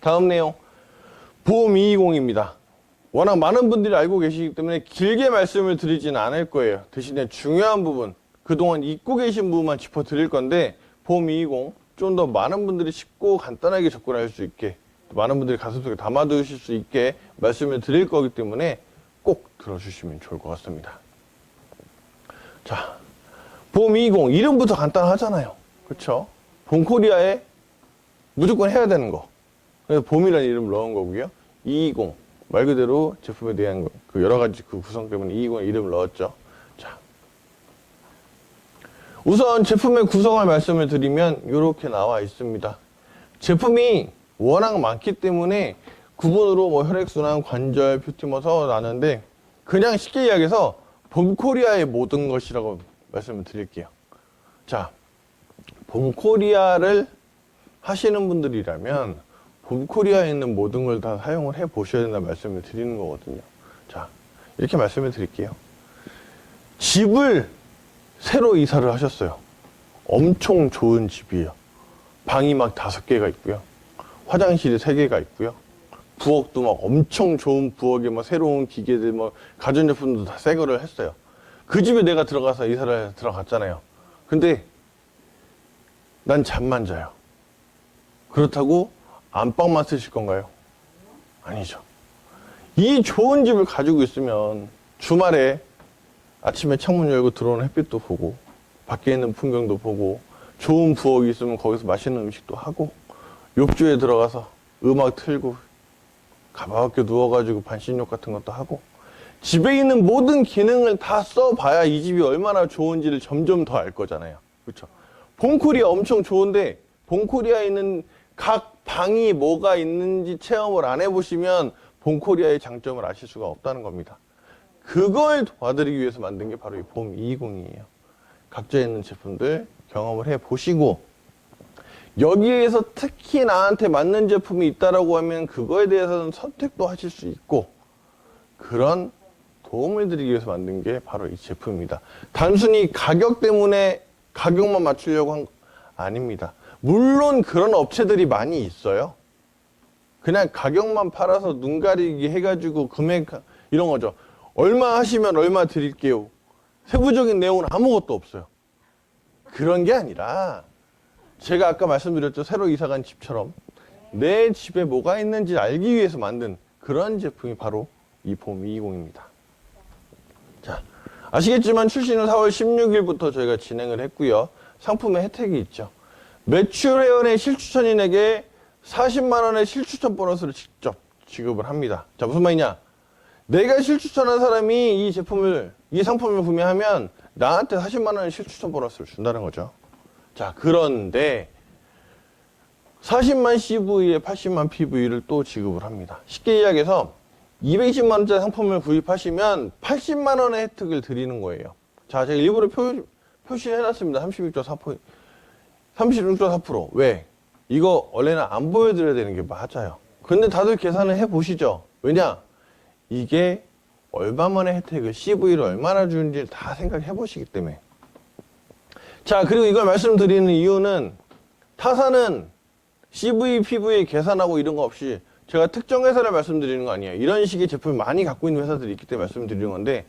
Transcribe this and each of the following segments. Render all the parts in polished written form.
다음 내용. 보험 220입니다. 워낙 많은 분들이 알고 계시기 때문에 길게 말씀을 드리지는 않을 거예요. 대신에 중요한 부분, 그동안 잊고 계신 부분만 짚어드릴 건데, 보험 220, 좀 더 많은 분들이 쉽고 간단하게 접근할 수 있게, 많은 분들이 가슴속에 담아두실 수 있게 말씀을 드릴 거기 때문에 꼭 들어주시면 좋을 것 같습니다. 자, 보험 220, 이름부터 간단하잖아요. 그쵸? 봄코리아에 무조건 해야 되는 거. 그래서 봄이라는 이름을 넣은 거고요. 220, 말 그대로 제품에 대한 그 여러 가지 그 구성 때문에 220의 이름을 넣었죠. 자, 우선 제품의 구성을 말씀을 드리면 이렇게 나와 있습니다. 제품이 워낙 많기 때문에 구분으로 뭐 혈액순환, 관절, 뷰티머서 나는데 그냥 쉽게 이야기해서 봄코리아의 모든 것이라고 말씀을 드릴게요. 자, 봄코리아를 하시는 분들이라면 봄코리아에 있는 모든 걸 다 사용을 해 보셔야 된다는 말씀을 드리는 거거든요. 자, 이렇게 말씀을 드릴게요. 집을 새로 이사를 하셨어요. 엄청 좋은 집이에요. 방이 막 5개가 있고요. 화장실이 3개가 있고요. 부엌도 막 엄청 좋은 부엌에 막 새로운 기계들, 뭐 가전제품도 다 새 거를 했어요. 그 집에 내가 들어가서 이사를 들어갔잖아요. 근데 난 잠만 자요. 그렇다고 안방만 쓰실 건가요? 아니죠. 이 좋은 집을 가지고 있으면 주말에 아침에 창문 열고 들어오는 햇빛도 보고 밖에 있는 풍경도 보고 좋은 부엌이 있으면 거기서 맛있는 음식도 하고 욕조에 들어가서 음악 틀고 가볍게 누워가지고 반신욕 같은 것도 하고 집에 있는 모든 기능을 다 써봐야 이 집이 얼마나 좋은지를 점점 더 알 거잖아요. 그렇죠? 봄코리아 엄청 좋은데 봄코리아에 있는 각 방이 뭐가 있는지 체험을 안 해보시면 봄코리아의 장점을 아실 수가 없다는 겁니다. 그걸 도와드리기 위해서 만든 게 바로 이 보험 220이에요. 각자 있는 제품들 경험을 해보시고 여기에서 특히 나한테 맞는 제품이 있다라고 하면 그거에 대해서는 선택도 하실 수 있고 그런 도움을 드리기 위해서 만든 게 바로 이 제품입니다. 단순히 가격 때문에 가격만 맞추려고 한 거 아닙니다. 물론 그런 업체들이 많이 있어요. 그냥 가격만 팔아서 눈 가리기 해가지고 금액 이런 거죠. 얼마 하시면 얼마 드릴게요. 세부적인 내용은 아무것도 없어요. 그런 게 아니라 제가 아까 말씀드렸죠. 새로 이사간 집처럼 내 집에 뭐가 있는지 알기 위해서 만든 그런 제품이 바로 이 보험 220입니다. 자, 아시겠지만 출시는 4월 16일부터 저희가 진행을 했고요. 상품의 혜택이 있죠. 매출 회원의 실추천인에게 40만 원의 실추천 보너스를 직접 지급을 합니다. 자, 무슨 말이냐? 내가 실추천한 사람이 이 상품을 구매하면 나한테 40만 원의 실추천 보너스를 준다는 거죠. 자, 그런데 40만 CV에 80만 PV를 또 지급을 합니다. 쉽게 이야기해서 220만 원짜리 상품을 구입하시면 80만 원의 혜택을 드리는 거예요. 자, 제가 일부러 표시를 해놨습니다. 36.4%. 왜? 이거 원래는 안 보여드려야 되는 게 맞아요. 근데 다들 계산을 해보시죠. 왜냐? 이게 얼마만의 혜택을, CV를 얼마나 주는지 다 생각해 보시기 때문에. 자, 그리고 이걸 말씀드리는 이유는 타사는 CV, PV 계산하고 이런 거 없이 제가 특정 회사를 말씀드리는 거 아니에요. 이런 식의 제품을 많이 갖고 있는 회사들이 있기 때문에 말씀드리는 건데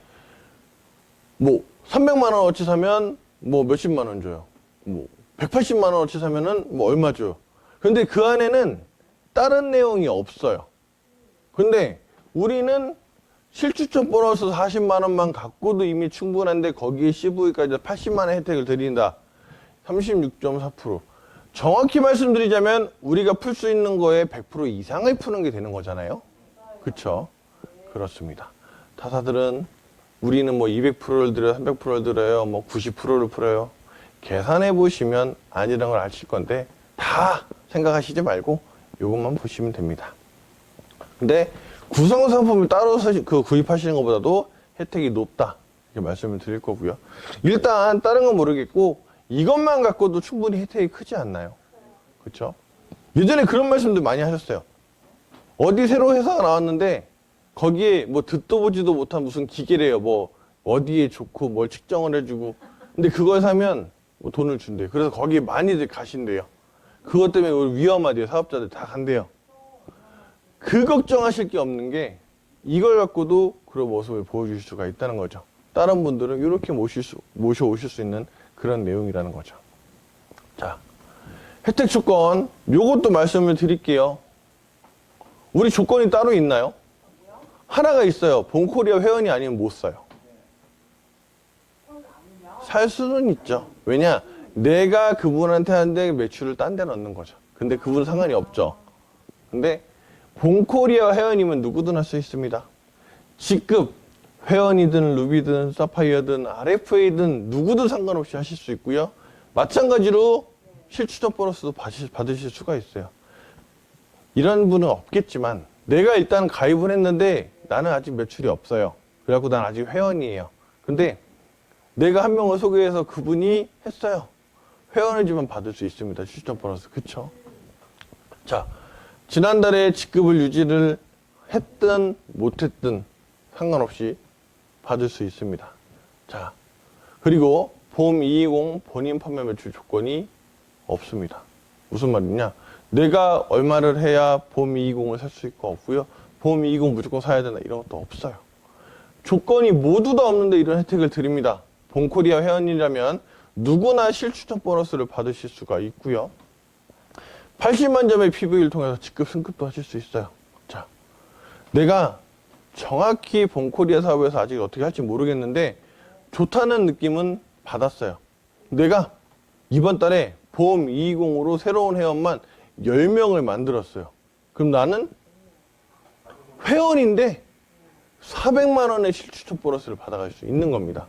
뭐 300만 원어치 사면 뭐 몇십만 원 줘요. 뭐 180만 원어치 사면은 뭐 얼마 줘요. 근데 그 안에는 다른 내용이 없어요. 근데 우리는 실추천 보너스 40만 원만 갖고도 이미 충분한데 거기에 CV까지 80만 원 혜택을 드린다. 36.4%. 정확히 말씀드리자면 우리가 풀 수 있는 거에 100% 이상을 푸는 게 되는 거잖아요. 그쵸? 그렇습니다. 타사들은 우리는 뭐 200%를 들여요, 300%를 들여요, 뭐 90%를 풀어요. 계산해 보시면 아니라는 걸 아실 건데 다 생각하시지 말고 이것만 보시면 됩니다. 근데 구성 상품을 따로 구입하시는 것보다도 혜택이 높다 이렇게 말씀을 드릴 거고요. 일단 다른 건 모르겠고 이것만 갖고도 충분히 혜택이 크지 않나요? 그렇죠? 예전에 그런 말씀도 많이 하셨어요. 어디 새로 회사가 나왔는데 거기에 뭐 듣도 보지도 못한 무슨 기계래요. 뭐 어디에 좋고 뭘 측정을 해주고 근데 그걸 사면 뭐 돈을 준대요. 그래서 거기에 많이들 가신대요. 그것 때문에 우리 위험하대요. 사업자들 다 간대요. 그 걱정하실 게 없는 게 이걸 갖고도 그런 모습을 보여줄 수가 있다는 거죠. 다른 분들은 이렇게 모셔오실 수 있는 그런 내용이라는 거죠. 자, 혜택 조건 요것도 말씀을 드릴게요. 우리 조건이 따로 있나요? 하나가 있어요. 본코리아 회원이 아니면 못 사요. 살 수는 있죠. 왜냐? 내가 그분한테 하는데 매출을 딴 데 넣는 거죠. 근데 그분은 상관이 없죠. 근데 본코리아 회원이면 누구든 할 수 있습니다. 직급 회원이든 루비든 사파이어든 RFA든 누구든 상관없이 하실 수 있고요. 마찬가지로 실추적 보너스도 받으실 수가 있어요. 이런 분은 없겠지만 내가 일단 가입을 했는데 나는 아직 매출이 없어요. 그래갖고 난 아직 회원이에요. 근데 내가 한 명을 소개해서 그분이 했어요. 회원이지만 받을 수 있습니다. 실추적 보너스. 그쵸? 자, 지난달에 직급을 유지를 했든 못했든 상관없이 받을 수 있습니다. 자, 그리고 보험 220 본인 판매 매출 조건이 없습니다. 무슨 말이냐? 내가 얼마를 해야 보험 220을 살 수 있고 없고요. 보험 220 무조건 사야 된다 이런 것도 없어요. 조건이 모두 다 없는데 이런 혜택을 드립니다. 본코리아 회원이라면 누구나 실추적 보너스를 받으실 수가 있고요. 80만 점의 PV를 통해서 직급 승급도 하실 수 있어요. 자, 내가 정확히 본코리아 사업에서 아직 어떻게 할지 모르겠는데 좋다는 느낌은 받았어요. 내가 이번 달에 보험 220으로 새로운 회원만 10명을 만들었어요. 그럼 나는 회원인데 400만 원의 실추적 보너스를 받아갈 수 있는 겁니다.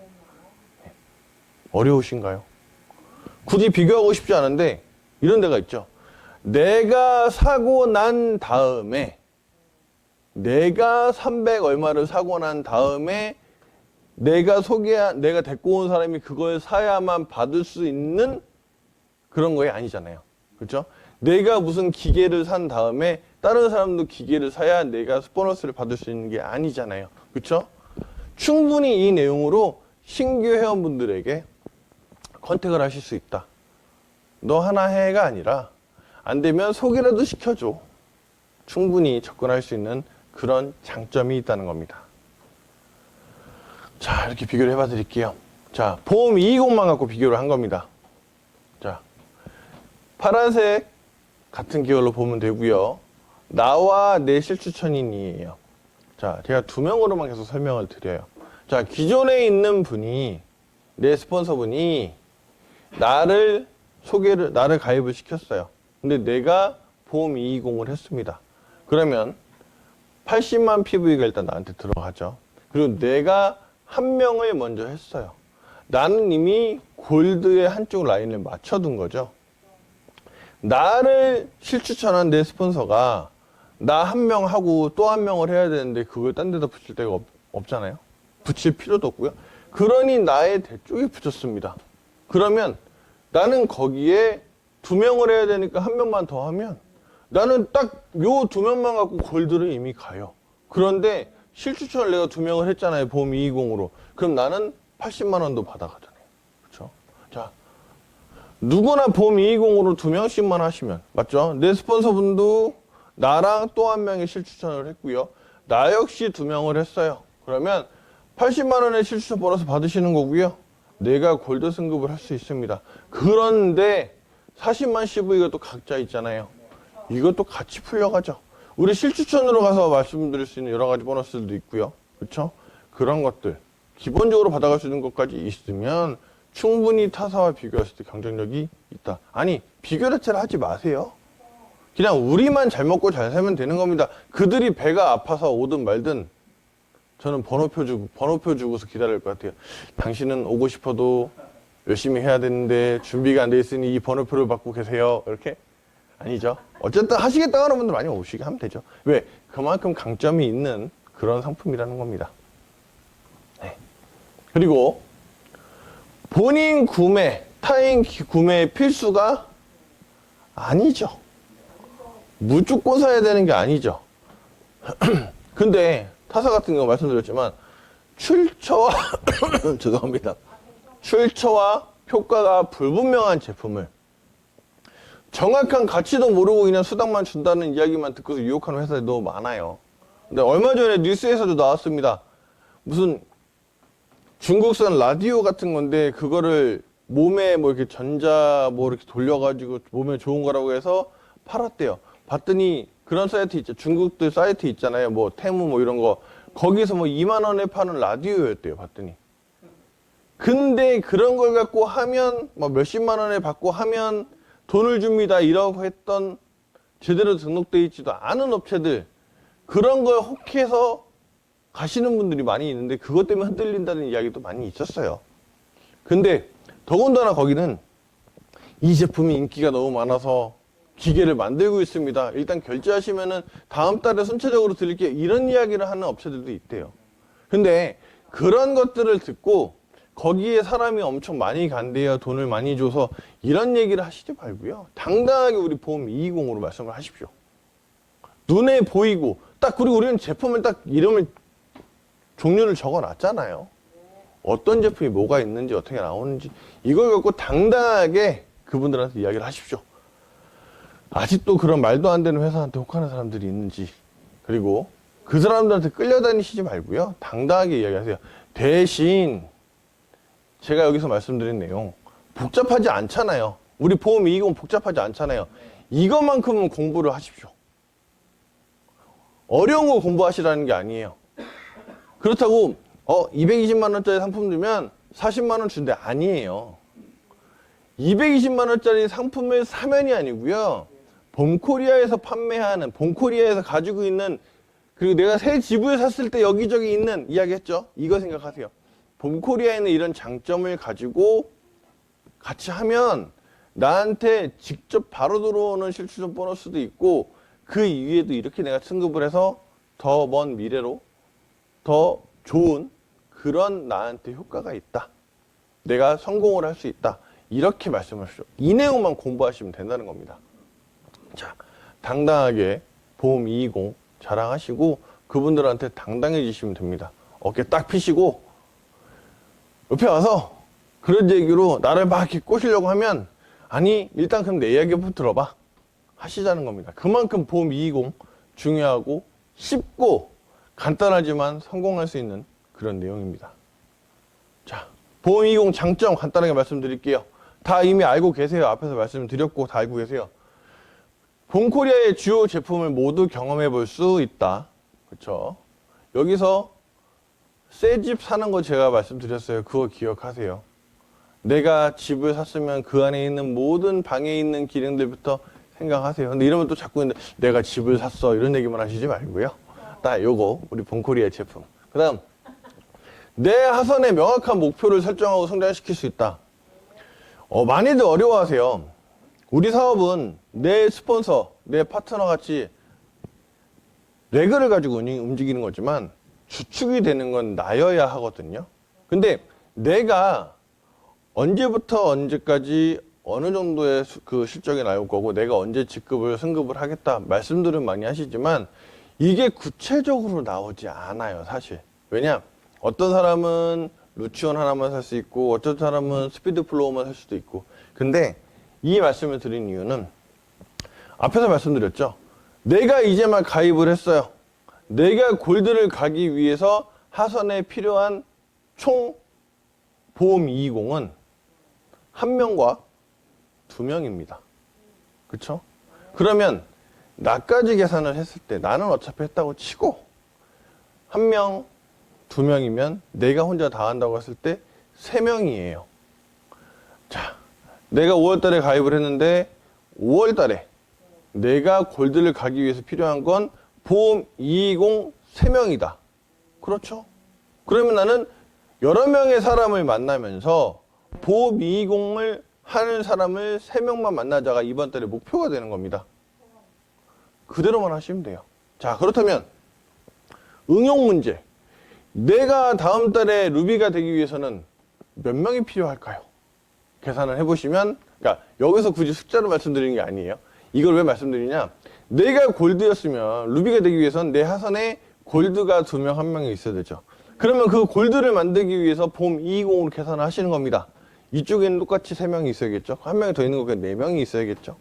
어려우신가요? 굳이 비교하고 싶지 않은데 이런 데가 있죠. 내가 사고 난 다음에 내가 300 얼마를 사고 난 다음에 내가 데리고 온 사람이 그걸 사야만 받을 수 있는 그런 거에 아니잖아요. 그렇죠? 내가 무슨 기계를 산 다음에 다른 사람도 기계를 사야 내가 보너스를 받을 수 있는 게 아니잖아요. 그렇죠? 충분히 이 내용으로 신규 회원분들에게 컨택을 하실 수 있다. 너 하나 해가 아니라 안 되면 소개라도 시켜줘. 충분히 접근할 수 있는 그런 장점이 있다는 겁니다. 자, 이렇게 비교를 해봐 드릴게요. 자, 보험 220만 갖고 비교를 한 겁니다. 자, 파란색 같은 계열로 보면 되고요. 나와 내 실추천인이에요. 자, 제가 두 명으로만 계속 설명을 드려요. 자, 기존에 있는 분이, 내 스폰서분이 나를 가입을 시켰어요. 근데 내가 보험 220을 했습니다. 그러면 80만 PV가 일단 나한테 들어가죠. 그리고 내가 한 명을 먼저 했어요. 나는 이미 골드의 한쪽 라인을 맞춰둔 거죠. 나를 실추천한 내 스폰서가 나 한 명 하고 또 한 명을 해야 되는데 그걸 딴 데다 붙일 데가 없잖아요. 붙일 필요도 없고요. 그러니 나의 대 쪽에 붙였습니다. 그러면 나는 거기에 두 명을 해야 되니까 한 명만 더 하면 나는 딱 요 두 명만 갖고 골드를 이미 가요. 그런데 실추천을 내가 두 명을 했잖아요. 보험 220으로. 그럼 나는 80만 원도 받아가잖아요. 그렇죠? 자, 누구나 보험 220으로 두 명씩만 하시면 맞죠? 내 스폰서분도 나랑 또 한 명의 실추천을 했고요. 나 역시 두 명을 했어요. 그러면 80만 원의 실추천 보너스 받으시는 거고요. 내가 골드 승급을 할 수 있습니다. 그런데 40만 CV가 또 각자 있잖아요. 이것도 같이 풀려가죠. 우리 실추천으로 가서 말씀드릴 수 있는 여러 가지 보너스들도 있고요. 그렇죠? 그런 것들 기본적으로 받아갈 수 있는 것까지 있으면 충분히 타사와 비교했을 때 경쟁력이 있다. 아니, 비교 자체를 하지 마세요. 그냥 우리만 잘 먹고 잘 살면 되는 겁니다. 그들이 배가 아파서 오든 말든 저는 번호표 주고서 기다릴 것 같아요. 당신은 오고 싶어도 열심히 해야 되는데 준비가 안 돼 있으니 이 번호표를 받고 계세요. 이렇게? 아니죠. 어쨌든 하시겠다 하는 분들 많이 오시게 하면 되죠. 왜? 그만큼 강점이 있는 그런 상품이라는 겁니다. 네. 그리고 본인 구매, 타인 구매의 필수가 아니죠. 무조건 사야 되는 게 아니죠. 근데 타사 같은 경우 말씀드렸지만 출처와 죄송합니다. 출처와 효과가 불분명한 제품을 정확한 가치도 모르고 그냥 수당만 준다는 이야기만 듣고서 유혹하는 회사들이 너무 많아요. 근데 얼마 전에 뉴스에서도 나왔습니다. 무슨 중국산 라디오 같은 건데 그거를 몸에 뭐 이렇게 전자 뭐 이렇게 돌려가지고 몸에 좋은 거라고 해서 팔았대요. 봤더니 그런 사이트 있죠. 중국들 사이트 있잖아요. 뭐 테무 뭐 이런 거. 거기서 뭐 2만 원에 파는 라디오였대요. 봤더니. 근데 그런 걸 갖고 하면 뭐 몇십만 원에 받고 하면 돈을 줍니다. 이라고 했던 제대로 등록되어 있지도 않은 업체들 그런 걸 혹해서 가시는 분들이 많이 있는데 그것 때문에 흔들린다는 이야기도 많이 있었어요. 근데 더군다나 거기는 이 제품이 인기가 너무 많아서 기계를 만들고 있습니다. 일단 결제하시면은 다음 달에 순차적으로 드릴게요. 이런 이야기를 하는 업체들도 있대요. 근데 그런 것들을 듣고 거기에 사람이 엄청 많이 간대요. 돈을 많이 줘서 이런 얘기를 하시지 말고요. 당당하게 우리 보험 220으로 말씀을 하십시오. 눈에 보이고 딱 그리고 우리는 제품을 딱 이름을 종류를 적어 놨잖아요. 어떤 제품이 뭐가 있는지 어떻게 나오는지 이걸 갖고 당당하게 그분들한테 이야기를 하십시오. 아직도 그런 말도 안 되는 회사한테 혹하는 사람들이 있는지 그리고 그 사람들한테 끌려다니시지 말고요. 당당하게 이야기하세요. 대신 제가 여기서 말씀드린 내용 복잡하지 않잖아요. 우리 보험 220 복잡하지 않잖아요. 이것만큼은 공부를 하십시오. 어려운 거 공부하시라는 게 아니에요. 그렇다고 220만 원짜리 상품 주면 40만 원 준대. 아니에요. 220만 원짜리 상품을 사면이 아니고요. 봄코리아에서 판매하는, 봄코리아에서 가지고 있는, 그리고 내가 새 집을 샀을 때 여기저기 있는 이야기 했죠? 이거 생각하세요. 봄코리아에는 이런 장점을 가지고 같이 하면 나한테 직접 바로 들어오는 실수령 보너스도 있고 그 이후에도 이렇게 내가 승급을 해서 더 먼 미래로 더 좋은 그런 나한테 효과가 있다. 내가 성공을 할 수 있다. 이렇게 말씀하시죠. 이 내용만 공부하시면 된다는 겁니다. 자, 당당하게 보험 220 자랑하시고 그분들한테 당당해지시면 됩니다. 어깨 딱 펴시고 옆에 와서 그런 얘기로 나를 막 이렇게 꼬시려고 하면 아니 일단 그럼 내 이야기 한번 들어봐 하시자는 겁니다. 그만큼 보험 220 중요하고 쉽고 간단하지만 성공할 수 있는 그런 내용입니다. 자, 보험 220 장점 간단하게 말씀드릴게요. 다 이미 알고 계세요. 앞에서 말씀드렸고 다 알고 계세요. 봄코리아의 주요 제품을 모두 경험해 볼 수 있다. 그렇죠? 여기서 새 집 사는 거 제가 말씀드렸어요. 그거 기억하세요. 내가 집을 샀으면 그 안에 있는 모든 방에 있는 기능들부터 생각하세요. 근데 이러면 또 자꾸 내가 집을 샀어 이런 얘기만 하시지 말고요. 딱 요거 우리 봄코리아 제품. 그 다음 내 하선의 명확한 목표를 설정하고 성장시킬 수 있다. 많이들 어려워하세요. 우리 사업은 내 스폰서, 내 파트너 같이 레그를 가지고 움직이는 거지만 주축이 되는 건 나여야 하거든요. 근데 내가 언제부터 언제까지 어느 정도의 그 실적이 나올 거고 내가 언제 직급을 승급을 하겠다 말씀들은 많이 하시지만 이게 구체적으로 나오지 않아요, 사실. 왜냐? 어떤 사람은 루치온 하나만 살 수 있고 어떤 사람은 스피드 플로우만 살 수도 있고. 근데 이 말씀을 드린 이유는 앞에서 말씀드렸죠. 내가 이제만 가입을 했어요. 내가 골드를 가기 위해서 하선에 필요한 총 보험 220은 1명과 2명입니다. 그쵸? 그러면 나까지 계산을 했을 때 나는 어차피 했다고 치고 1명, 2명이면 내가 혼자 다 한다고 했을 때 3명이에요. 자, 내가 5월달에 가입을 했는데 5월달에 내가 골드를 가기 위해서 필요한 건 보험 220 3명이다. 그렇죠? 그러면 나는 여러 명의 사람을 만나면서 보험 220을 하는 사람을 3명만 만나자가 이번 달에 목표가 되는 겁니다. 그대로만 하시면 돼요. 자, 그렇다면 응용 문제. 내가 다음 달에 루비가 되기 위해서는 몇 명이 필요할까요? 계산을 해보시면, 그러니까 여기서 굳이 숫자로 말씀드리는 게 아니에요. 이걸 왜 말씀드리냐? 내가 골드였으면 루비가 되기 위해서는 내 하선에 골드가 2명, 1명이 있어야 되죠. 그러면 그 골드를 만들기 위해서 보험 220으로 계산을 하시는 겁니다. 이쪽에는 똑같이 3명이 있어야겠죠. 1명이 더 있는 거 그냥 4명이 있어야겠죠.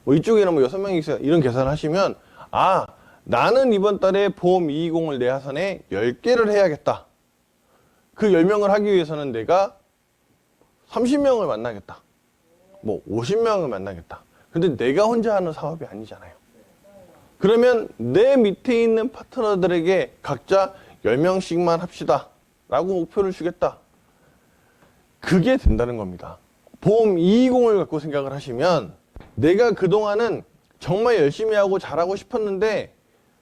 뭐 이쪽에는 뭐 6명이 있어요. 이런 계산을 하시면, 아, 나는 이번 달에 보험 220을 내 하선에 10개를 해야겠다. 그 10명을 하기 위해서는 내가 30명을 만나겠다. 뭐 50명을 만나겠다. 근데 내가 혼자 하는 사업이 아니잖아요. 그러면 내 밑에 있는 파트너들에게 각자 10명씩만 합시다 라고 목표를 주겠다. 그게 된다는 겁니다. 보험 220을 갖고 생각을 하시면 내가 그동안은 정말 열심히 하고 잘하고 싶었는데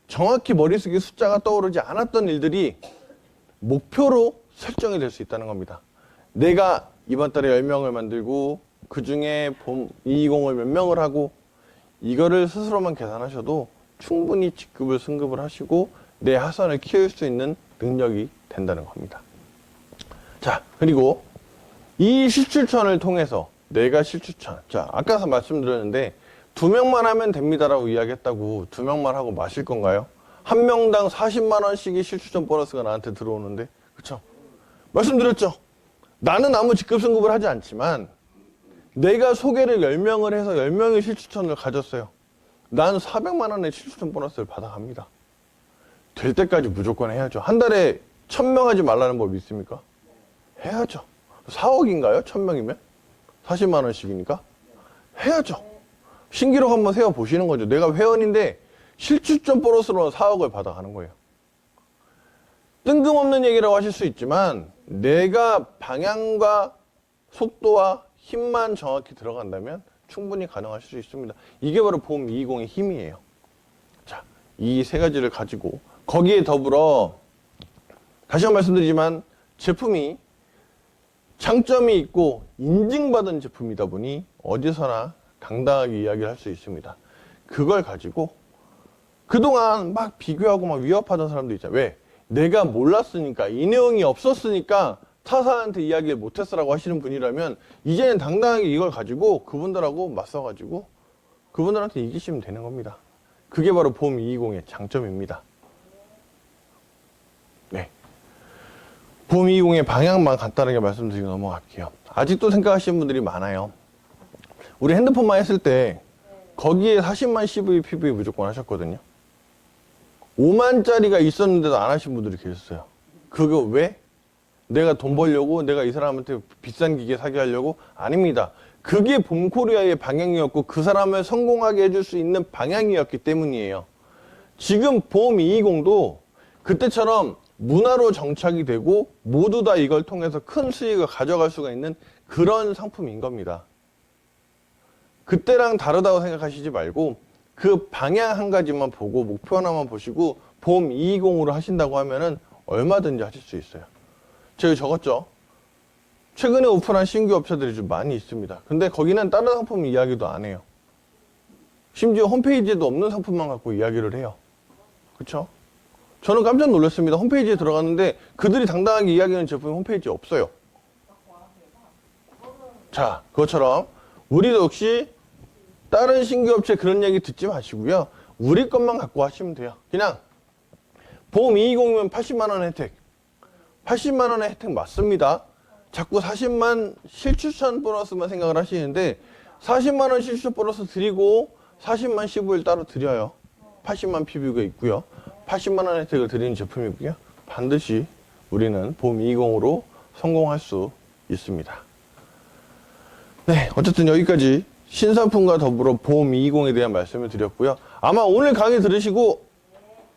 정확히 머릿속에 숫자가 떠오르지 않았던 일들이 목표로 설정이 될 수 있다는 겁니다. 내가 이번 달에 10명을 만들고 그 중에 보험 220을 몇 명을 하고 이거를 스스로만 계산하셔도 충분히 직급을 승급을 하시고 내 하선을 키울 수 있는 능력이 된다는 겁니다. 자, 그리고 이 실추천을 통해서 내가 실추천. 자, 아까 말씀드렸는데 2명만 하면 됩니다라고 이야기했다고 2명만 하고 마실 건가요? 한 명당 40만 원씩의 실추천 보너스가 나한테 들어오는데, 그쵸? 말씀드렸죠? 나는 아무 직급 승급을 하지 않지만 내가 소개를 10명을 해서 10명의 실추천을 가졌어요. 나는 400만 원의 실추천 보너스를 받아갑니다. 될 때까지 무조건 해야죠. 한 달에 1000명 하지 말라는 법이 있습니까? 해야죠. 4억인가요? 1000명이면? 40만 원씩이니까? 해야죠. 신기록 한번 세워보시는 거죠. 내가 회원인데 실추천 보너스로 4억을 받아가는 거예요. 뜬금없는 얘기라고 하실 수 있지만 내가 방향과 속도와 힘만 정확히 들어간다면 충분히 가능하실 수 있습니다. 이게 바로 보험 220의 힘이에요. 자, 이 세 가지를 가지고 거기에 더불어 다시 한번 말씀드리지만 제품이 장점이 있고 인증받은 제품이다 보니 어디서나 당당하게 이야기를 할 수 있습니다. 그걸 가지고 그동안 막 비교하고 막 위협하던 사람도 있잖아요. 왜? 내가 몰랐으니까, 이 내용이 없었으니까 타사한테 이야기를 못했어라고 하시는 분이라면 이제는 당당하게 이걸 가지고 그분들하고 맞서가지고 그분들한테 이기시면 되는 겁니다. 그게 바로 보험 220의 장점입니다. 네. 보험 220의 방향만 간단하게 말씀드리고 넘어갈게요. 아직도 생각하시는 분들이 많아요. 우리 핸드폰만 했을 때 거기에 40만 CV, PV 무조건 하셨거든요. 5만짜리가 있었는데도 안 하신 분들이 계셨어요. 그거 왜? 내가 돈 벌려고, 내가 이 사람한테 비싼 기계 사게 하려고? 아닙니다. 그게 봄코리아의 방향이었고 그 사람을 성공하게 해줄 수 있는 방향이었기 때문이에요. 지금 보험 220도 그때처럼 문화로 정착이 되고 모두 다 이걸 통해서 큰 수익을 가져갈 수가 있는 그런 상품인 겁니다. 그때랑 다르다고 생각하시지 말고 그 방향 한 가지만 보고 목표 하나만 보시고 보험 220으로 하신다고 하면은 얼마든지 하실 수 있어요. 제가 적었죠. 최근에 오픈한 신규 업체들이 좀 많이 있습니다. 근데 거기는 다른 상품 이야기도 안 해요. 심지어 홈페이지에도 없는 상품만 갖고 이야기를 해요. 그쵸? 저는 깜짝 놀랐습니다. 홈페이지에 들어갔는데 그들이 당당하게 이야기하는 제품이 홈페이지에 없어요. 자, 그것처럼 우리도 역시 다른 신규 업체 그런 얘기 듣지 마시고요. 우리 것만 갖고 하시면 돼요. 그냥 보험 220이면 80만 원 혜택. 80만 원의 혜택 맞습니다. 자꾸 40만 실추천 보너스만 생각을 하시는데 40만 원 실추천 보너스 드리고 40만 CV를 따로 드려요. 80만 PV가 있고요. 80만 원 혜택을 드리는 제품이고요. 반드시 우리는 보험 220으로 성공할 수 있습니다. 네, 어쨌든 여기까지 신상품과 더불어 보험 220에 대한 말씀을 드렸고요. 아마 오늘 강의 들으시고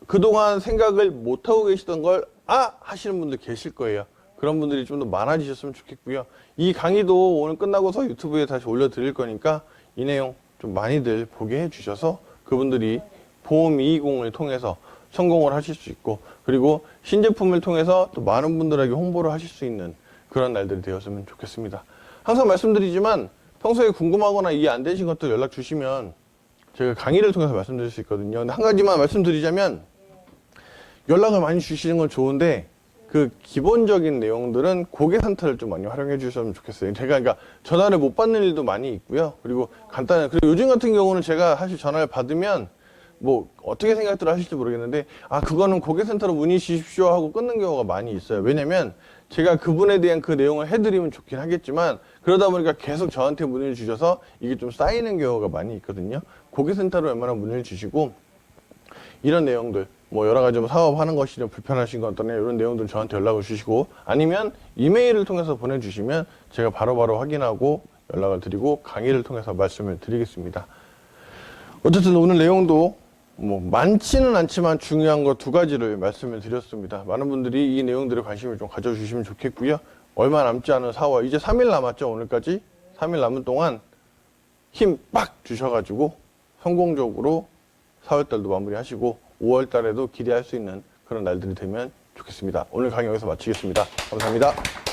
그동안 생각을 못하고 계시던 걸 하시는 분들 계실 거예요. 그런 분들이 좀 더 많아지셨으면 좋겠고요. 이 강의도 오늘 끝나고서 유튜브에 다시 올려드릴 거니까 이 내용 좀 많이들 보게 해주셔서 그분들이 보험 220을 통해서 성공을 하실 수 있고 그리고 신제품을 통해서 또 많은 분들에게 홍보를 하실 수 있는 그런 날들이 되었으면 좋겠습니다. 항상 말씀드리지만 평소에 궁금하거나 이해 안 되신 것들 연락 주시면 제가 강의를 통해서 말씀드릴 수 있거든요. 근데 한 가지만 말씀드리자면 연락을 많이 주시는 건 좋은데 그 기본적인 내용들은 고객 센터를 좀 많이 활용해 주셨으면 좋겠어요. 제가 그러니까 전화를 못 받는 일도 많이 있고요. 그리고 간단한 그리고 요즘 같은 경우는 제가 사실 전화를 받으면 뭐 어떻게 생각들 하실지 모르겠는데 아 그거는 고객센터로 문의 주십시오 하고 끊는 경우가 많이 있어요. 왜냐면 제가 그분에 대한 그 내용을 해드리면 좋긴 하겠지만 그러다 보니까 계속 저한테 문의를 주셔서 이게 좀 쌓이는 경우가 많이 있거든요. 고객센터로 웬만하면 문의를 주시고 이런 내용들 뭐 여러 가지 뭐 사업하는 것이 좀 불편하신 것 같다네 이런 내용들 저한테 연락을 주시고 아니면 이메일을 통해서 보내주시면 제가 바로바로 확인하고 연락을 드리고 강의를 통해서 말씀을 드리겠습니다. 어쨌든 오늘 내용도 뭐 많지는 않지만 중요한 거 두 가지를 말씀을 드렸습니다. 많은 분들이 이 내용들에 관심을 좀 가져주시면 좋겠고요. 얼마 남지 않은 4월 이제 3일 남았죠. 오늘까지 3일 남은 동안 힘 빡 주셔가지고 성공적으로 4월달도 마무리하시고 5월달에도 기대할 수 있는 그런 날들이 되면 좋겠습니다. 오늘 강의 여기서 마치겠습니다. 감사합니다.